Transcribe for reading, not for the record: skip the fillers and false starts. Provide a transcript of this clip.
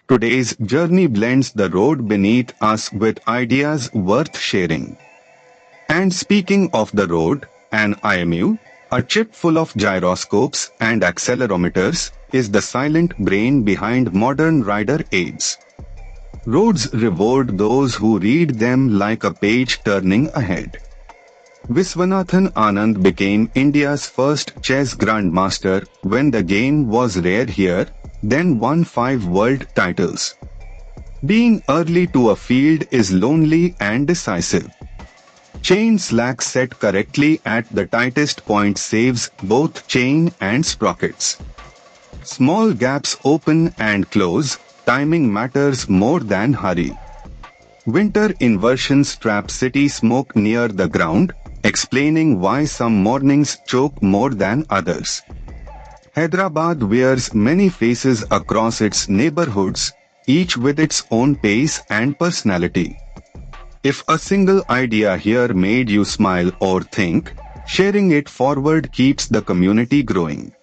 Today's journey blends the road beneath us with ideas worth sharing. And speaking of the road, an IMU, a chip full of gyroscopes and accelerometers, is the silent brain behind modern rider aids. Roads reward those who read them like a page turning ahead. Viswanathan Anand became India's first chess grandmaster when the game was rare here, then won 5 world titles. Being early to a field is lonely and decisive. Chain slack set correctly at the tightest point saves both chain and sprockets. Small gaps open and close, timing matters more than hurry. Winter inversions trap city smoke near the ground, explaining why some mornings choke more than others. Hyderabad wears many faces across its neighborhoods, each with its own pace and personality. If a single idea here made you smile or think, sharing it forward keeps the community growing.